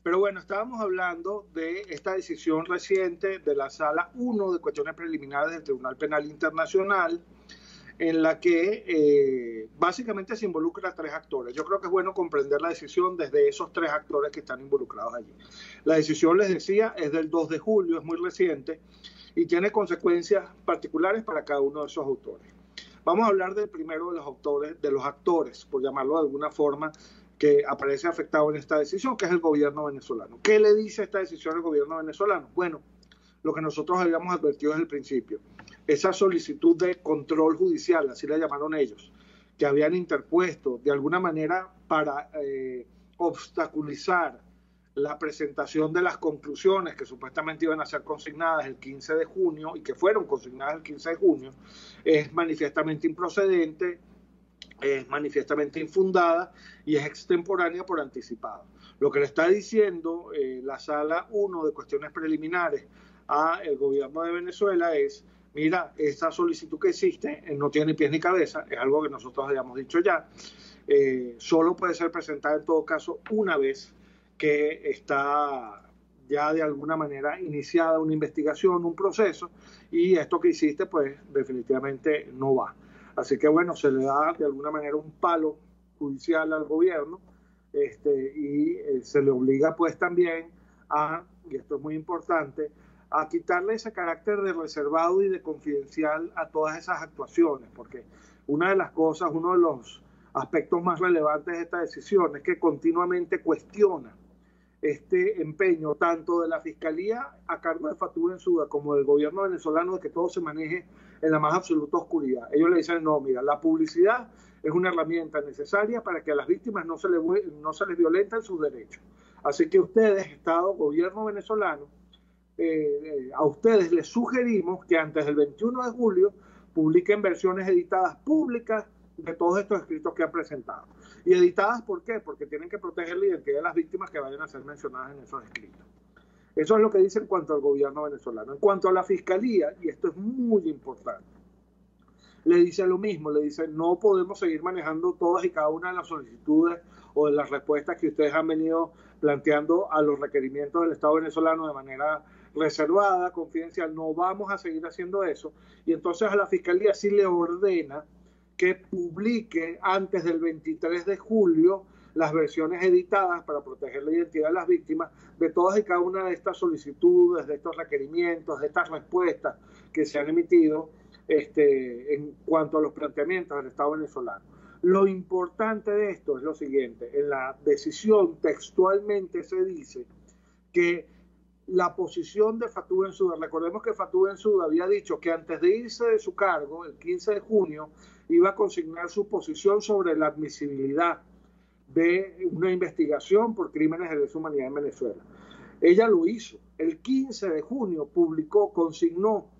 Pero bueno, estábamos hablando de esta decisión reciente de la Sala 1 de cuestiones preliminares del Tribunal Penal Internacional, en la que básicamente se involucra a tres actores. Yo creo que es bueno comprender la decisión desde esos tres actores que están involucrados allí. La decisión, les decía, es del 2 de julio, es muy reciente y tiene consecuencias particulares para cada uno de esos autores. Vamos a hablar del primero de los actores, por llamarlo de alguna forma, que aparece afectado en esta decisión, que es el gobierno venezolano. ¿Qué le dice esta decisión al gobierno venezolano? Bueno, lo que nosotros habíamos advertido desde el principio, esa solicitud de control judicial, así la llamaron ellos, que habían interpuesto de alguna manera para obstaculizar la presentación de las conclusiones que supuestamente iban a ser consignadas el 15 de junio y que fueron consignadas el 15 de junio, es manifiestamente improcedente, es manifiestamente infundada y es extemporánea por anticipado. Lo que le está diciendo la Sala 1 de cuestiones preliminares al gobierno de Venezuela es: mira, esta solicitud que existe no tiene ni pies ni cabeza, es algo que nosotros habíamos dicho ya, solo puede ser presentada en todo caso una vez que está ya de alguna manera iniciada una investigación, un proceso, y esto que hiciste pues definitivamente no va. Así que bueno, se le da de alguna manera un palo judicial al gobierno y se le obliga pues también a, y esto es muy importante, a quitarle ese carácter de reservado y de confidencial a todas esas actuaciones, porque una de las cosas, uno de los aspectos más relevantes de esta decisión es que continuamente cuestiona este empeño tanto de la Fiscalía a cargo de Fatou Bensouda como del gobierno venezolano de que todo se maneje en la más absoluta oscuridad. Ellos le dicen: no, mira, la publicidad es una herramienta necesaria para que a las víctimas no se les violenten sus derechos. Así que ustedes, Estado, gobierno venezolano, a ustedes les sugerimos que antes del 21 de julio publiquen versiones editadas públicas de todos estos escritos que han presentado. ¿Y editadas por qué? Porque tienen que proteger la identidad de las víctimas que vayan a ser mencionadas en esos escritos. Eso es lo que dice en cuanto al gobierno venezolano. En cuanto a la fiscalía, y esto es muy importante, le dice lo mismo, le dice no podemos seguir manejando todas y cada una de las solicitudes o de las respuestas que ustedes han venido planteando a los requerimientos del Estado venezolano de manera reservada, confidencial, no vamos a seguir haciendo eso. Y entonces a la fiscalía sí le ordena que publique antes del 23 de julio las versiones editadas para proteger la identidad de las víctimas de todas y cada una de estas solicitudes, de estos requerimientos, de estas respuestas que se han emitido en cuanto a los planteamientos del Estado venezolano. Lo importante de esto es lo siguiente: en la decisión textualmente se dice que la posición de Fatou Bensouda, recordemos que Fatou Bensouda había dicho que antes de irse de su cargo, el 15 de junio, iba a consignar su posición sobre la admisibilidad de una investigación por crímenes de lesa humanidad en Venezuela. Ella lo hizo. El 15 de junio consignó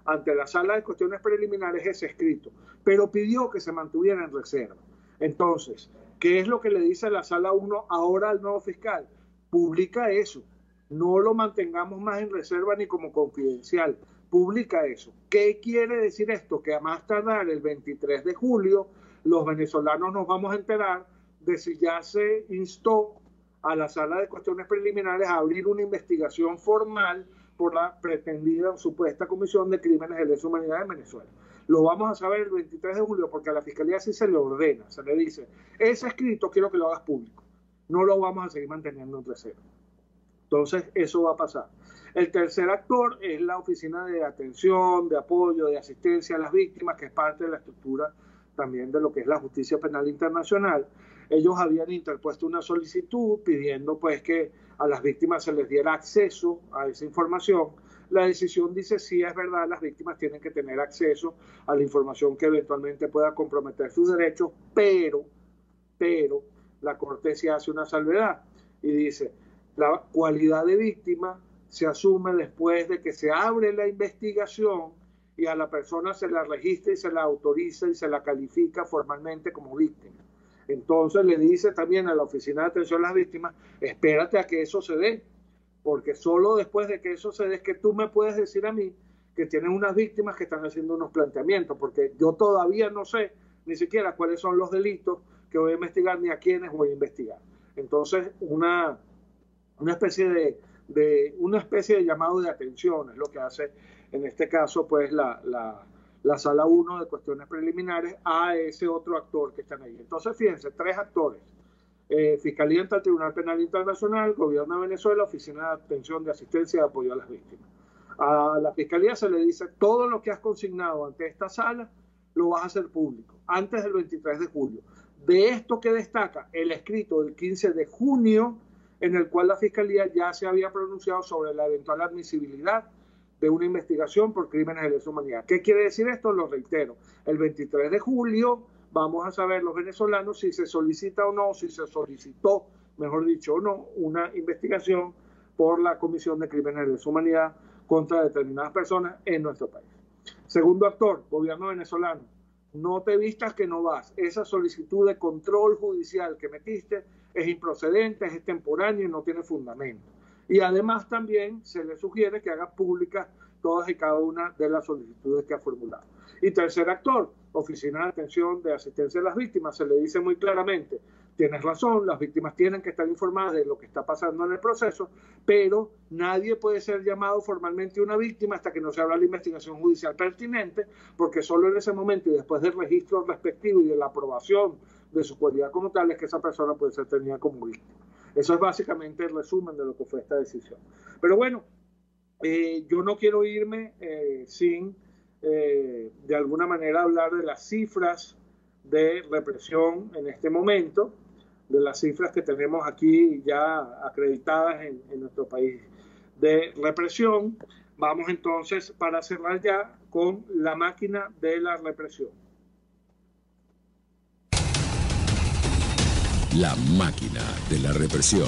ante la Sala de Cuestiones Preliminares ese escrito, pero pidió que se mantuviera en reserva. Entonces, ¿qué es lo que le dice la Sala 1 ahora al nuevo fiscal? Publica eso, no lo mantengamos más en reserva ni como confidencial, publica eso. ¿Qué quiere decir esto? Que a más tardar el 23 de julio, los venezolanos nos vamos a enterar de si ya se instó a la Sala de Cuestiones Preliminares a abrir una investigación formal por la pretendida o supuesta comisión de crímenes de lesa humanidad en Venezuela. Lo vamos a saber el 23 de julio porque a la Fiscalía sí se le ordena, se le dice, ese escrito quiero que lo hagas público, no lo vamos a seguir manteniendo en reserva. Entonces eso va a pasar. El tercer actor es la Oficina de Atención, de Apoyo, de Asistencia a las Víctimas, que es parte de la estructura también de lo que es la Justicia Penal Internacional. Ellos habían interpuesto una solicitud pidiendo pues que a las víctimas se les diera acceso a esa información. La decisión dice sí, es verdad, las víctimas tienen que tener acceso a la información que eventualmente pueda comprometer sus derechos, pero la Corte sí hace una salvedad y dice la cualidad de víctima se asume después de que se abre la investigación y a la persona se la registra y se la autoriza y se la califica formalmente como víctima. Entonces le dice también a la Oficina de Atención a las Víctimas, espérate a que eso se dé, porque solo después de que eso se dé es que tú me puedes decir a mí que tienes unas víctimas que están haciendo unos planteamientos, porque yo todavía no sé ni siquiera cuáles son los delitos que voy a investigar ni a quiénes voy a investigar. Entonces una especie de llamado de atención es lo que hace en este caso pues la Sala 1 de Cuestiones Preliminares a ese otro actor que están ahí. Entonces fíjense, tres actores: Fiscalía ante el Tribunal Penal Internacional, Gobierno de Venezuela, Oficina de Atención, de Asistencia y de Apoyo a las Víctimas. A la Fiscalía se le dice todo lo que has consignado ante esta sala lo vas a hacer público antes del 23 de julio. De esto que destaca el escrito del 15 de junio en el cual la Fiscalía ya se había pronunciado sobre la eventual admisibilidad de una investigación por crímenes de lesa humanidad. ¿Qué quiere decir esto? Lo reitero. El 23 de julio vamos a saber los venezolanos si se solicita o no, si se solicitó, mejor dicho, o no, una investigación por la Comisión de Crímenes de lesa humanidad contra determinadas personas en nuestro país. Segundo actor, gobierno venezolano. No te vistas que no vas. Esa solicitud de control judicial que metiste es improcedente, es extemporánea y no tiene fundamento. Y además también se le sugiere que haga públicas todas y cada una de las solicitudes que ha formulado. Y tercer actor, Oficina de Atención de Asistencia a las Víctimas, se le dice muy claramente, tienes razón, las víctimas tienen que estar informadas de lo que está pasando en el proceso, pero nadie puede ser llamado formalmente una víctima hasta que no se abra la investigación judicial pertinente, porque solo en ese momento y después del registro respectivo y de la aprobación de su cualidad como tal es que esa persona puede ser tenida como víctima. Eso es básicamente el resumen de lo que fue esta decisión. Pero bueno, yo no quiero irme sin de alguna manera hablar de las cifras de represión en este momento, de las cifras que tenemos aquí ya acreditadas en nuestro país de represión. Vamos entonces, para cerrar ya, con la máquina de la represión. La máquina de la represión.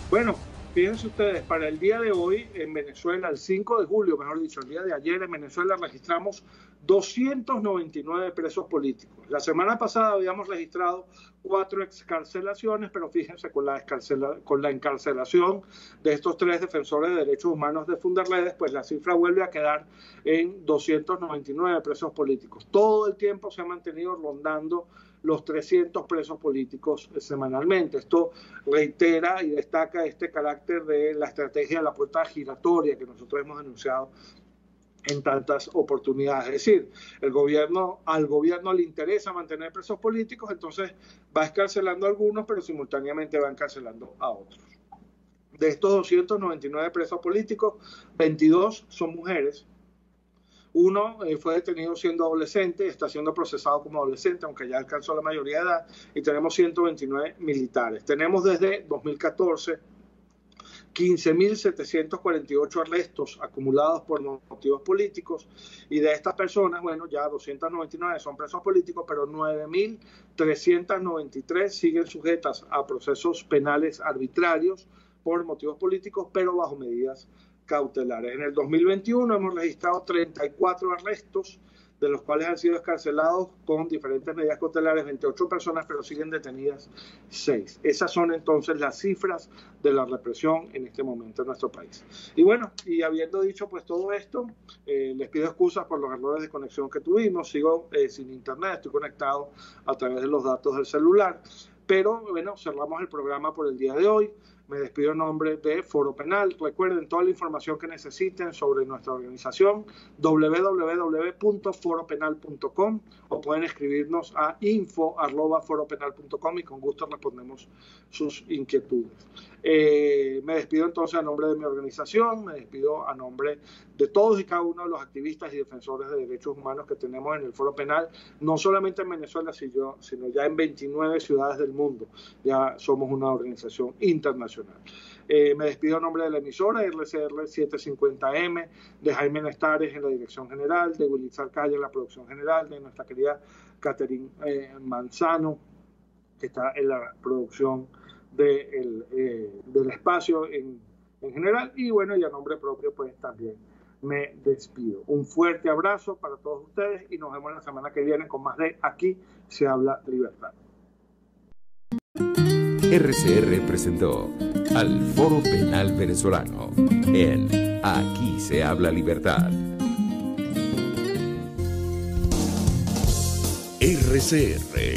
Bueno, fíjense ustedes, para el día de hoy en Venezuela, el 5 de julio, mejor dicho, el día de ayer en Venezuela registramos 299 presos políticos. La semana pasada habíamos registrado 4 excarcelaciones, pero fíjense, con la encarcelación de estos 3 defensores de derechos humanos de Fundarredes, pues la cifra vuelve a quedar en 299 presos políticos. Todo el tiempo se ha mantenido rondando los 300 presos políticos semanalmente. Esto reitera y destaca este carácter de la estrategia de la puerta giratoria que nosotros hemos anunciado en tantas oportunidades. Es decir, al gobierno le interesa mantener presos políticos, entonces va escarcelando a algunos, pero simultáneamente va encarcelando a otros. De estos 299 presos políticos, 22 son mujeres. Uno fue detenido siendo adolescente, está siendo procesado como adolescente, aunque ya alcanzó la mayoría de edad, y tenemos 129 militares. Tenemos desde 2014 15.748 arrestos acumulados por motivos políticos, y de estas personas, bueno, ya 299 son presos políticos, pero 9.393 siguen sujetas a procesos penales arbitrarios por motivos políticos, pero bajo medidas cautelares. En el 2021 hemos registrado 34 arrestos, de los cuales han sido escarcelados con diferentes medidas cautelares 28 personas, pero siguen detenidas 6. Esas son entonces las cifras de la represión en este momento en nuestro país. Y bueno, y habiendo dicho pues todo esto, les pido excusas por los errores de conexión que tuvimos. Sigo sin internet, estoy conectado a través de los datos del celular, pero bueno, cerramos el programa por el día de hoy. Me despido en nombre de Foro Penal. Recuerden toda la información que necesiten sobre nuestra organización, www.foropenal.com, o pueden escribirnos a info@foropenal.com y con gusto respondemos sus inquietudes. Me despido entonces a nombre de mi organización, me despido a nombre de todos y cada uno de los activistas y defensores de derechos humanos que tenemos en el Foro Penal, no solamente en Venezuela, sino ya en 29 ciudades del mundo. Ya somos una organización internacional. Me despido a nombre de la emisora RCR 750M, de Jaime Nestares en la dirección general, de Wilizar Calle en la producción general, de nuestra querida Catherine Manzano, que está en la producción del espacio en general. Y bueno, y a nombre propio pues también me despido. Un fuerte abrazo para todos ustedes y nos vemos la semana que viene con más de Aquí se habla libertad. RCR presentó al Foro Penal Venezolano en Aquí se habla libertad. RCR